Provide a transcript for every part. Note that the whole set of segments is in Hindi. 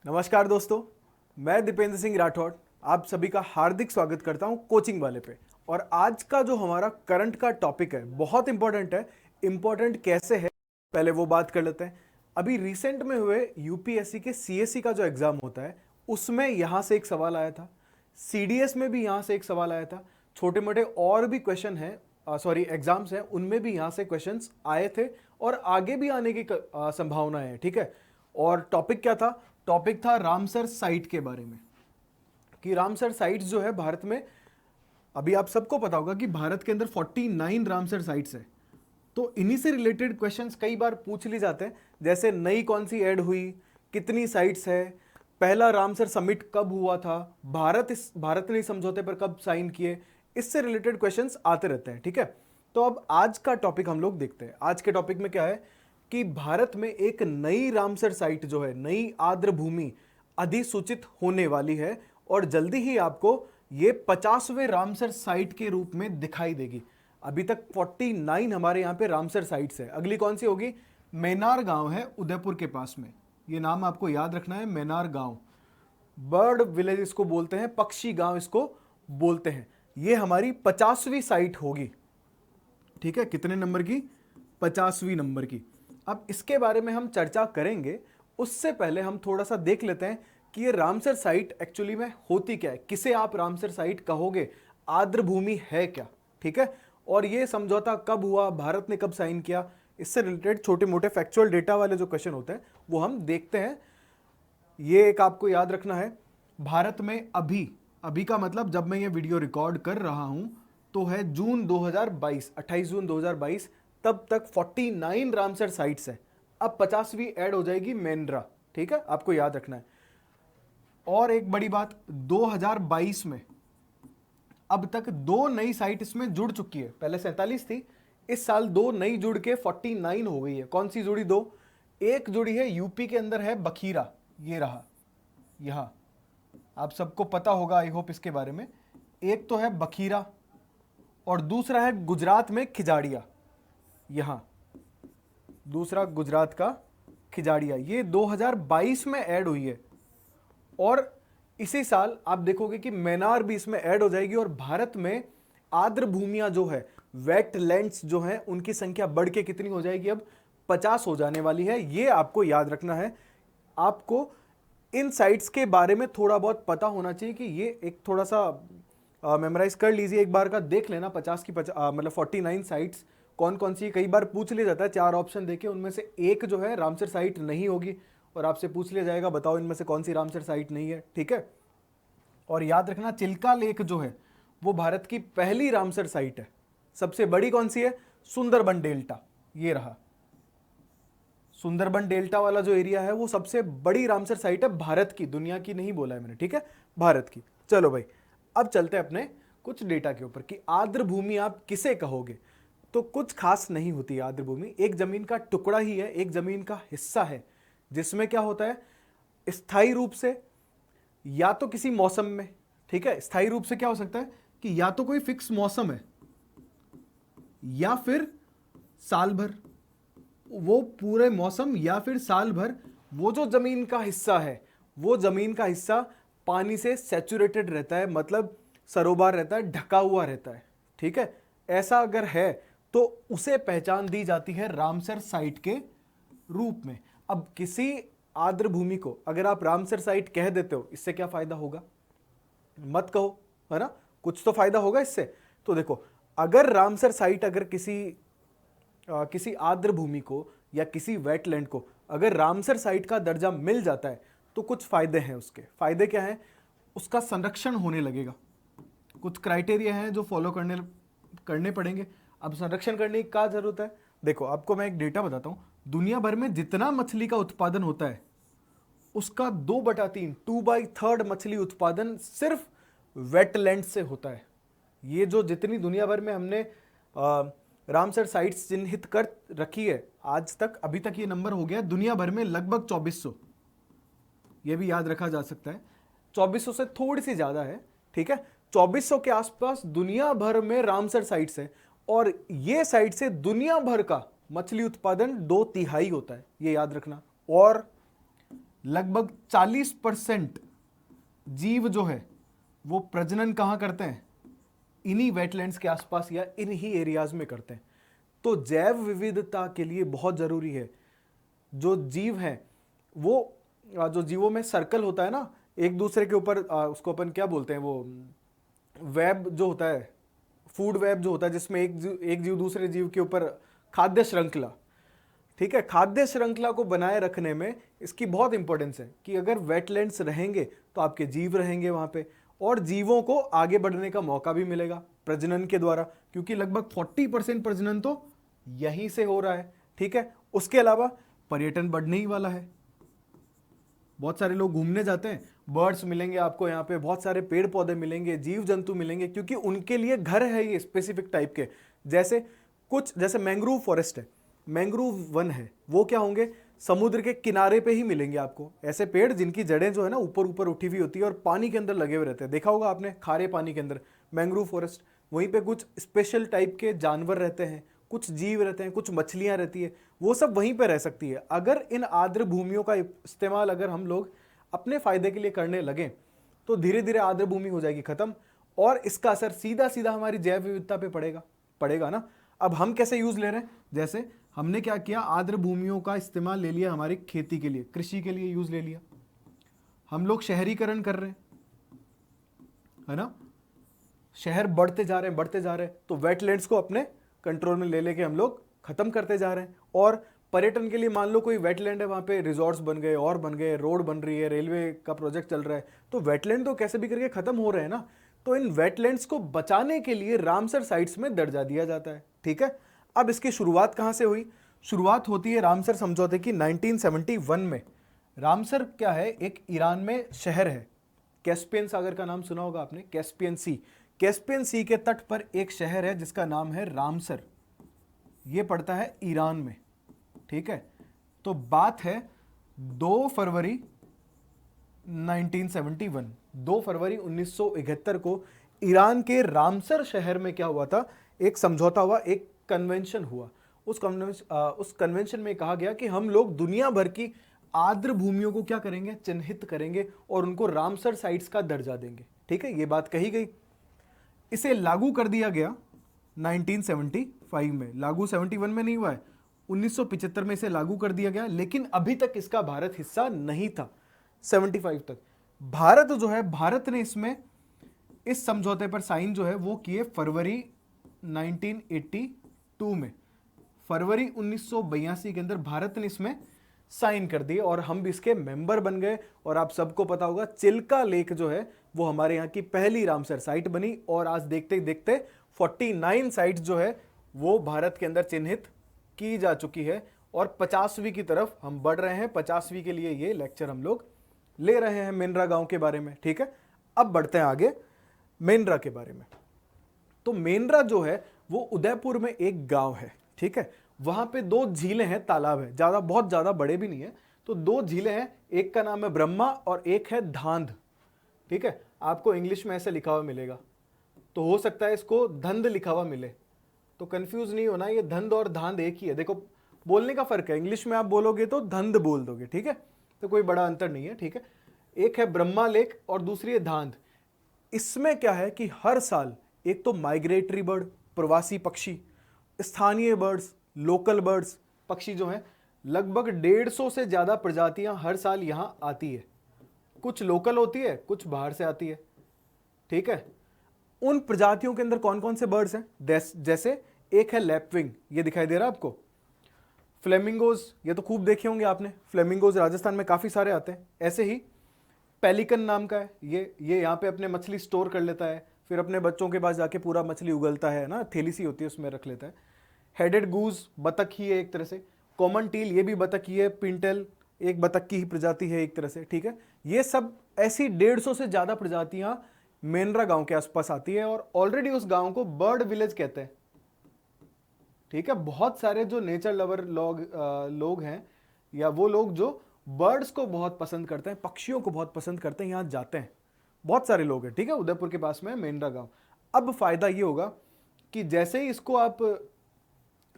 नमस्कार दोस्तों, मैं दीपेंद्र सिंह राठौड़ आप सभी का हार्दिक स्वागत करता हूं कोचिंग वाले पे। और आज का जो हमारा करंट का टॉपिक है बहुत इंपॉर्टेंट है। इंपॉर्टेंट कैसे है पहले वो बात कर लेते हैं। अभी रिसेंट में हुए यूपीएससी के सीएससी का जो एग्जाम होता है उसमें यहां से एक सवाल आया था, सीडीएस में भी यहां से एक सवाल आया था, छोटे मोटे और भी क्वेश्चन हैं एग्जाम्स हैं उनमें भी यहां से क्वेश्चंस आए थे और आगे भी आने की संभावना है। ठीक है, और टॉपिक क्या था? टॉपिक था रामसर साइट के बारे में कि रामसर साइट्स जो है भारत में, अभी आप सबको पता होगा कि भारत के अंदर 49 रामसर साइट्स है। तो इन्हीं से रिलेटेड क्वेश्चंस कई बार पूछ लिए जाते हैं, जैसे नई कौन सी ऐड हुई, कितनी साइट्स है, पहला रामसर समिट कब हुआ था, भारत ने इस समझौते पर कब साइन किए, इससे रिलेटेड क्वेश्चंस आते रहते हैं। ठीक है, तो अब आज का टॉपिक हम लोग देखते हैं। आज के टॉपिक में क्या है कि भारत में एक नई रामसर साइट जो है, नई आर्द्र भूमि अधिसूचित होने वाली है और जल्दी ही आपको ये 50वें रामसर साइट के रूप में दिखाई देगी। अभी तक 49 हमारे यहाँ पे रामसर साइट्स है। अगली कौन सी होगी? मैनार गांव है उदयपुर के पास में, ये नाम आपको याद रखना है, मैनार गांव। बर्ड विलेज इसको बोलते हैं, पक्षी गांव इसको बोलते हैं। ये हमारी 50वीं साइट होगी। ठीक है, कितने नंबर की? 50वीं नंबर की। अब इसके बारे में हम चर्चा करेंगे, उससे पहले हम थोड़ा सा देख लेते हैं कि ये रामसर साइट एक्चुअली में होती क्या है, किसे आप रामसर साइट कहोगे, आर्द्र भूमि है क्या। ठीक है, और ये समझौता कब हुआ, भारत ने कब साइन किया, इससे रिलेटेड छोटे मोटे फैक्चुअल डेटा वाले जो क्वेश्चन होते हैं वो हम देखते हैं। ये एक आपको याद रखना है, भारत में अभी अभी का मतलब जब मैं ये वीडियो रिकॉर्ड कर रहा हूं तो है जून 2022, 28 जून 2022, तब तक 49 रामसर साइट्स है। अब 50वीं ऐड हो जाएगी मेंड्रा। ठीक है, आपको याद रखना है। और एक बड़ी बात, 2022 में अब तक 2 नई साइट इसमें जुड़ चुकी है। पहले 47 थी, इस साल 2 नई जुड़ के 49 हो गई है। कौन सी जुड़ी? 2। एक जुड़ी है यूपी के अंदर है बखीरा, ये रहा यहां, आप सबको पता होगा आई होप इसके बारे में। एक तो है बखीरा और दूसरा है गुजरात में खिजाड़िया, यहां दूसरा गुजरात का खिजाड़िया। ये 2022 में ऐड हुई है और इसी साल आप देखोगे कि मैनार भी इसमें ऐड हो जाएगी। और भारत में आर्द्र भूमियां जो है, वेटलैंड्स जो हैं, उनकी संख्या बढ़ के कितनी हो जाएगी? अब 50 हो जाने वाली है। ये आपको याद रखना है। आपको इन साइट्स के बारे में थोड़ा बहुत पता होना चाहिए कि ये एक थोड़ा सा मेमोराइज कर लीजिए, एक बार का देख लेना। 50 की मतलब 49 साइट्स कौन कौन सी, कई बार पूछ लिया जाता है 4 ऑप्शन देके, उनमें से एक जो है रामसर साइट नहीं होगी और आपसे पूछ लिया जाएगा बताओ इनमें से कौन सी रामसर साइट नहीं है। ठीक है, और याद रखना चिल्का लेक जो है वो भारत की पहली रामसर साइट है। सबसे बड़ी कौन सी है? सुंदरबन डेल्टा, ये रहा सुंदरबन डेल्टा वाला जो एरिया है वो सबसे बड़ी रामसर साइट है भारत की, दुनिया की नहीं बोला है मैंने। ठीक है, भारत की। चलो भाई, अब चलते हैं अपने कुछ डेटा के ऊपर कि आर्द्र भूमि आप किसे कहोगे। तो कुछ खास नहीं होती आर्द्र भूमि, एक जमीन का टुकड़ा ही है, एक जमीन का हिस्सा है जिसमें क्या होता है, स्थायी रूप से या तो किसी मौसम में, ठीक है, स्थायी रूप से क्या हो सकता है कि या तो कोई फिक्स मौसम है या फिर साल भर, वो पूरे मौसम या फिर साल भर वो जो जमीन का हिस्सा है, वो जमीन का हिस्सा पानी से सैचुरेटेड रहता है, मतलब सरोबार रहता है, ढका हुआ रहता है। ठीक है, ऐसा अगर है तो उसे पहचान दी जाती है रामसर साइट के रूप में। अब किसी आर्द्र भूमि को अगर आप रामसर साइट कह देते हो, इससे क्या फायदा होगा? मत कहो, है ना, कुछ तो फायदा होगा इससे। तो देखो, अगर रामसर साइट अगर किसी आर्द्र भूमि को या किसी वेटलैंड को अगर रामसर साइट का दर्जा मिल जाता है तो कुछ फायदे हैं। उसके फायदे क्या हैं? उसका संरक्षण होने लगेगा, कुछ क्राइटेरिया हैं जो फॉलो करने पड़ेंगे। अब संरक्षण करने की क्या जरूरत है? देखो, आपको मैं एक डेटा बताता हूं, दुनिया भर में जितना मछली का उत्पादन होता है उसका 2/3, 2/3 मछली उत्पादन सिर्फ वेटलैंड से होता है। ये जो जितनी दुनिया भर में हमने रामसर साइट्स चिन्हित कर रखी है आज तक, अभी तक ये नंबर हो गया दुनिया भर में लगभग 2400। ये भी याद रखा जा सकता है, 2400 से थोड़ी सी ज्यादा है। ठीक है, 2400 के आसपास दुनिया भर में रामसर साइट्स है और ये साइट से दुनिया भर का मछली उत्पादन 2/3 होता है, ये याद रखना। और लगभग 40% जीव जो है वो प्रजनन कहाँ करते हैं, इन्हीं वेटलैंड्स के आसपास या इन्हीं एरियाज में करते हैं। तो जैव विविधता के लिए बहुत जरूरी है जो जीव हैं वो जो जीवों में सर्कल होता है ना एक दूसरे के ऊपर, उसको अपन क्या बोलते हैं, वो वेब जो होता है, फूड वेब जो होता है, जिसमें एक जीव दूसरे जीव के ऊपर, खाद्य श्रृंखला, ठीक है। खाद्य श्रृंखला को बनाए रखने में इसकी बहुत इंपॉर्टेंस है कि अगर वेटलैंड्स रहेंगे तो आपके जीव रहेंगे वहां पे, और जीवों को आगे बढ़ने का मौका भी मिलेगा प्रजनन के द्वारा, क्योंकि लगभग 40% प्रजनन तो यहीं से हो रहा है, ठीक है। उसके अलावा पर्यटन बढ़ने ही वाला है, बहुत सारे लोग घूमने जाते हैं, बर्ड्स मिलेंगे आपको यहाँ पे, बहुत सारे पेड़ पौधे मिलेंगे, जीव जंतु मिलेंगे, क्योंकि उनके लिए घर है ये स्पेसिफिक टाइप के। जैसे मैंग्रोव फॉरेस्ट है, मैंग्रोव वन है, वो क्या होंगे, समुद्र के किनारे पे ही मिलेंगे आपको ऐसे पेड़ जिनकी जड़ें जो है ना ऊपर ऊपर उठी हुई होती है और पानी के अंदर लगे हुए रहते हैं। देखा होगा आपने खारे पानी के अंदर मैंग्रोव फॉरेस्ट। वहीं पे कुछ स्पेशल टाइप के जानवर रहते हैं, कुछ जीव रहते हैं, कुछ मछलियां रहती है, वो सब वहीं पे रह सकती है। अगर इन आर्द्र भूमियों का इस्तेमाल अगर हम लोग अपने फायदे के लिए करने लगे तो धीरे धीरे आर्द्र भूमि हो जाएगी खत्म, और इसका असर सीधा सीधा हमारी जैव विविधता पे पड़ेगा ना। अब हम कैसे यूज ले रहे हैं, जैसे हमने क्या किया, आर्द्र भूमियों का इस्तेमाल ले लिया हमारी खेती के लिए, कृषि के लिए यूज ले लिया। हम लोग शहरीकरण कर रहे हैं, है ना, शहर बढ़ते जा रहे हैं, तो वेटलैंड्स को अपने कंट्रोल में ले लेके हम लोग खत्म करते जा रहे हैं। और पर्यटन के लिए मान लो कोई वेटलैंड है, वहां पे रिजॉर्ट्स बन गए और बन गए, रोड बन रही है, रेलवे का प्रोजेक्ट चल रहा है, तो वेटलैंड तो कैसे भी करके खत्म हो रहे हैं ना। तो इन वेटलैंड्स को बचाने के लिए रामसर साइट्स में दर्जा दिया जाता है, ठीक है। अब इसकी शुरुआत कहां से हुई, शुरुआत होती है रामसर समझौते की 1971 में। रामसर क्या है, एक ईरान में शहर है, कैस्पियन सागर का नाम सुना होगा आपने, कैस्पियन सी के तट पर एक शहर है जिसका नाम है रामसर, ये पड़ता है ईरान में, ठीक है। तो बात है 2 फरवरी 1971, 2 फरवरी 1971 को ईरान के रामसर शहर में क्या हुआ था, एक समझौता हुआ, एक कन्वेंशन हुआ। उस कन्वेंशन में कहा गया कि हम लोग दुनिया भर की आर्द्र भूमियों को क्या करेंगे, चिन्हित करेंगे और उनको रामसर साइट्स का दर्जा देंगे, ठीक है। ये बात कही गई, इसे लागू कर दिया गया 1975 में, लागू 71 में नहीं हुआ है, 1975 में इसे लागू कर दिया गया, लेकिन अभी तक इसका भारत हिस्सा नहीं था। 75 तक भारत जो है, भारत ने इसमें इस समझौते पर साइन जो है वो किए फरवरी 1982 में, फरवरी 1982 के अंदर भारत ने इसमें साइन कर दिए और हम भी इसके मेंबर बन गए। और आप सबको पता होगा चिल्का लेक जो है वो हमारे यहाँ की पहली रामसर साइट बनी, और आज देखते देखते 49 साइट्स जो है वो भारत के अंदर चिन्हित की जा चुकी है, और 50वीं की तरफ हम बढ़ रहे हैं। 50वीं के लिए ये लेक्चर हम लोग ले रहे हैं मेंड्रा गांव के बारे में, ठीक है। अब बढ़ते हैं आगे मेंड्रा के बारे में। तो मेंड्रा जो है वो उदयपुर में एक गांव है, ठीक है। वहां पे 2 झीलें हैं, तालाब है, बहुत ज्यादा बड़े भी नहीं है, तो 2 झीलें हैं, एक का नाम है ब्रह्मा और एक है धांध, ठीक है। आपको इंग्लिश में ऐसे लिखा हुआ मिलेगा, तो हो सकता है इसको धंध लिखा हुआ मिले, तो कंफ्यूज नहीं होना, ये धंध और धांध एक ही है। देखो बोलने का फर्क है, इंग्लिश में आप बोलोगे तो धंध बोल दोगे, ठीक है, तो कोई बड़ा अंतर नहीं है, ठीक है। एक है ब्रह्मा लेक और दूसरी है धांध। इसमें क्या है कि हर साल एक तो माइग्रेटरी बर्ड, प्रवासी पक्षी, स्थानीय बर्ड्स, लोकल बर्ड्स, पक्षी जो हैं, लगभग 150 से ज्यादा प्रजातियां हर साल यहां आती है। कुछ लोकल होती है, कुछ बाहर से आती है, ठीक है। उन प्रजातियों के अंदर कौन कौन से बर्ड्स हैं, जैसे एक है लैपविंग, ये दिखाई दे रहा है आपको, फ्लेमिंगोज, ये तो खूब देखे होंगे आपने, फ्लेमिंगोज राजस्थान में काफी सारे आते हैं। ऐसे ही पेलिकन नाम का है, ये यहाँ पे अपने मछली स्टोर कर लेता है, फिर अपने बच्चों के पास जाके पूरा मछली उगलता है ना, थैली सी होती है उसमें रख लेता है। हेडेड गूज, बतख ही है एक तरह से। कॉमन टील, ये भी बतख ही है। पिंटेल एक बतख की ही प्रजाति है एक तरह से, ठीक है। ये सब ऐसी 150 से ज्यादा प्रजातियां मेंड्रा गांव के आसपास आती है, और ऑलरेडी उस गांव को बर्ड विलेज कहते हैं, ठीक है। बहुत सारे जो नेचर लवर लोग हैं, या वो लोग जो बर्ड्स को बहुत पसंद करते हैं, पक्षियों को बहुत पसंद करते हैं, यहां जाते हैं, बहुत सारे लोग हैं, ठीक है। उदयपुर के पास में मेंड्रा गांव। अब फायदा ये होगा कि जैसे ही इसको आप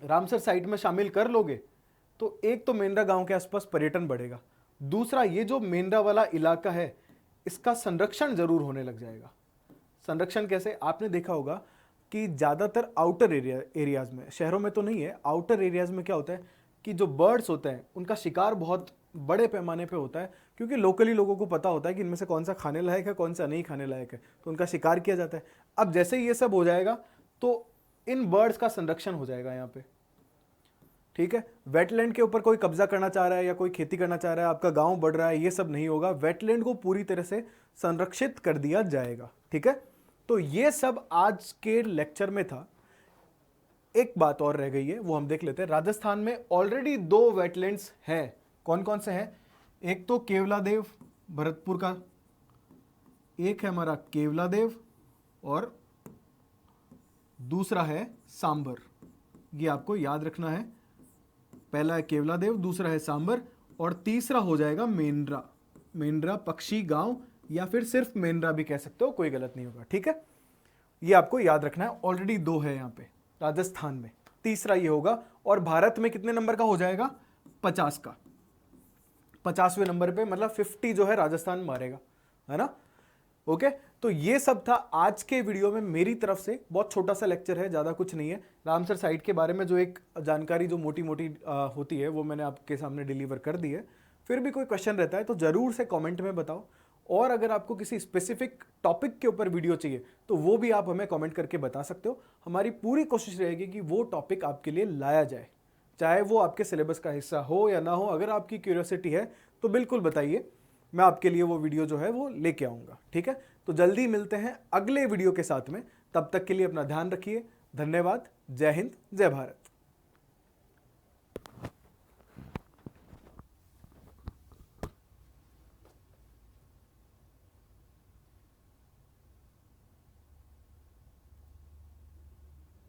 रामसर साइट में शामिल कर लोगे, तो एक तो मेंड्रा गांव के आसपास पर्यटन बढ़ेगा, दूसरा, ये जो मेंढरा वाला इलाका है इसका संरक्षण जरूर होने लग जाएगा। संरक्षण कैसे? आपने देखा होगा कि ज़्यादातर आउटर एरियाज में, शहरों में तो नहीं है, आउटर एरियाज में क्या होता है कि जो बर्ड्स होते हैं उनका शिकार बहुत बड़े पैमाने पे होता है, क्योंकि लोकली लोगों को पता होता है कि इनमें से कौन सा खाने लायक है, कौन सा नहीं खाने लायक है, तो उनका शिकार किया जाता है। अब जैसे ही ये सब हो जाएगा तो इन बर्ड्स का संरक्षण हो जाएगा यहाँ पे, ठीक है। वेटलैंड के ऊपर कोई कब्जा करना चाह रहा है या कोई खेती करना चाह रहा है, आपका गांव बढ़ रहा है, ये सब नहीं होगा। वेटलैंड को पूरी तरह से संरक्षित कर दिया जाएगा, ठीक है। तो ये सब आज के लेक्चर में था। एक बात और रह गई है, वो हम देख लेते हैं। राजस्थान में ऑलरेडी 2 वेटलैंड्स हैं। कौन कौन से हैं? एक तो केवलादेव भरतपुर का, एक है हमारा केवलादेव, और दूसरा है सांबर। ये आपको याद रखना है। पहला है केवलादेव, दूसरा है सांबर, और तीसरा हो जाएगा मेंढरा। मेंढरा पक्षी गांव, या फिर सिर्फ मेंढरा भी कह सकते हो, कोई गलत नहीं होगा, ठीक है। ये आपको याद रखना है। ऑलरेडी 2 है यहाँ पे राजस्थान में, तीसरा ये होगा। और भारत में कितने नंबर का हो जाएगा? 50 का। 50वें नंबर पे, मतलब 50 जो है राजस्थान मारेगा, है ना। ओके, तो ये सब था आज के वीडियो में मेरी तरफ से। बहुत छोटा सा लेक्चर है, ज़्यादा कुछ नहीं है। रामसर साइट के बारे में जो एक जानकारी जो मोटी मोटी होती है वो मैंने आपके सामने डिलीवर कर दी है। फिर भी कोई क्वेश्चन रहता है तो ज़रूर से कमेंट में बताओ, और अगर आपको किसी स्पेसिफिक टॉपिक के ऊपर वीडियो चाहिए तो वो भी आप हमें कमेंट करके बता सकते हो। हमारी पूरी कोशिश रहेगी कि वो टॉपिक आपके लिए लाया जाए, चाहे वो आपके सिलेबस का हिस्सा हो या ना हो। अगर आपकी क्यूरियोसिटी है तो बिल्कुल बताइए, मैं आपके लिए वो वीडियो जो है वो लेके आऊँगा, ठीक है। तो जल्दी मिलते हैं अगले वीडियो के साथ में। तब तक के लिए अपना ध्यान रखिए। धन्यवाद। जय हिंद, जय भारत।